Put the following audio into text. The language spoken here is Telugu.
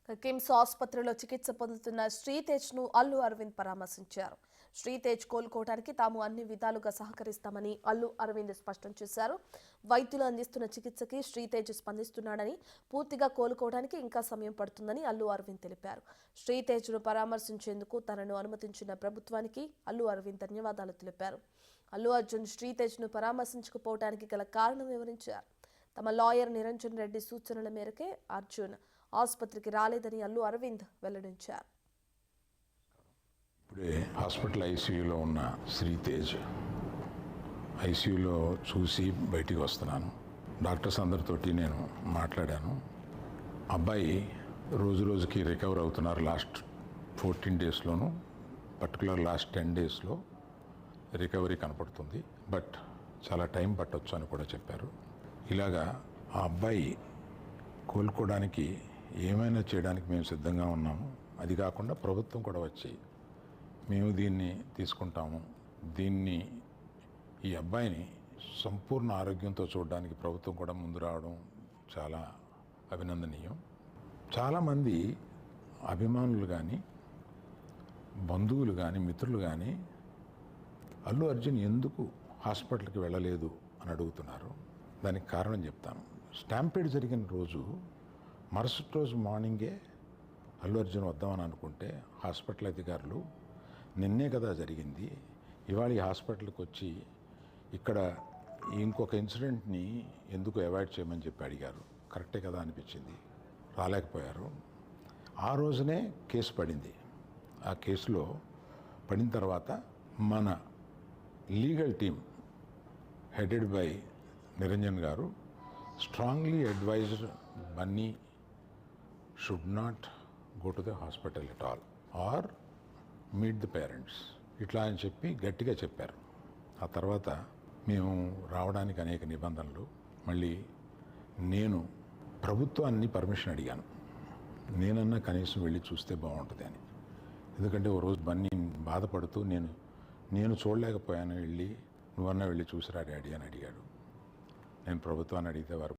కిమ్స్ ఆసుపత్రిలో చికిత్స పొందుతున్న శ్రీతేజ్ను అల్లు అరవింద్ పరామర్శించారు. శ్రీతేజ్ కోలుకోవడానికి తాము అన్ని విధాలుగా సహకరిస్తామని అల్లు అరవింద్ స్పష్టం చేశారు. వైద్యులు అందిస్తున్న చికిత్సకి శ్రీతేజ్ స్పందిస్తున్నాడని, పూర్తిగా కోలుకోవడానికి ఇంకా సమయం పడుతుందని అల్లు అరవింద్ తెలిపారు. శ్రీతేజ్ను పరామర్శించేందుకు తనను అనుమతించిన ప్రభుత్వానికి అల్లు అరవింద్ ధన్యవాదాలు తెలిపారు. అల్లు అర్జున్ శ్రీతేజ్ను పరామర్శించకపోవడానికి గల కారణం వివరించారు. తమ లాయర్ నిరంజన్ రెడ్డి సూచనల మేరకే అర్జున్ ఆసుపత్రికి రాలేదని అల్లు అరవింద్ వెల్లడించారు. ఇప్పుడే హాస్పిటల్ ఐసీయూలో ఉన్న శ్రీతేజ్ ఐసీయూలో చూసి బయటికి వస్తున్నాను. డాక్టర్స్ అందరితోటి నేను మాట్లాడాను. అబ్బాయి రోజు రోజుకి రికవర్ అవుతున్నారు. లాస్ట్ 14 డేస్లోను, పర్టికులర్ లాస్ట్ 10 డేస్లో రికవరీ కనపడుతుంది. బట్ చాలా టైం పట్టొచ్చు అని కూడా చెప్పారు. ఇలాగా ఆ అబ్బాయి కోలుకోవడానికి ఏమైనా చేయడానికి మేము సిద్ధంగా ఉన్నాము. అది కాకుండా ప్రభుత్వం కూడా వచ్చి మేము దీన్ని తీసుకుంటాము, ఈ అబ్బాయిని సంపూర్ణ ఆరోగ్యంతో చూడడానికి ప్రభుత్వం కూడా ముందు రావడం చాలా అభినందనీయం. చాలామంది అభిమానులు కానీ, బంధువులు కానీ, మిత్రులు కానీ అల్లు అర్జున్ ఎందుకు హాస్పిటల్కి వెళ్ళలేదు అని అడుగుతున్నారు. దానికి కారణం చెప్తాను. స్టాంపేడ్ జరిగిన రోజు మరుసటి రోజు మార్నింగే అల్లు అర్జున్ వద్దామని అనుకుంటే హాస్పిటల్ అధికారులు నిన్నే కదా జరిగింది, ఇవాళ ఈ హాస్పిటల్కి వచ్చి ఇక్కడ ఇంకొక ఇన్సిడెంట్ని ఎందుకు అవాయిడ్ చేయమని చెప్పి అడిగారు. కరెక్టే కదా అనిపించింది. రాలేకపోయారు. ఆ రోజునే కేసు పడింది. ఆ కేసులో పడిన తర్వాత మన legal team headed by Niranjan గారు strongly advised Bunny should not go to the hospital at all or meet the parents, ఇట్లా అని చెప్పి గట్టిగా చెప్పారు. ఆ తర్వాత మేము రావడానికి అనేక నిబంధనలు, మళ్ళీ నేను ప్రభుత్వాన్ని పర్మిషన్ అడిగాను. నేనన్నా కనీసం వెళ్ళి చూస్తే బాగుంటుంది అని. ఎందుకంటే ఓ రోజు బన్నీ బాధపడుతూ నేను చూడలేకపోయాను, వెళ్ళి నువ్వన్నా వెళ్ళి చూసిరా డాడీ అని అడిగాడు. నేను ప్రభుత్వాన్ని అడిగితే వారు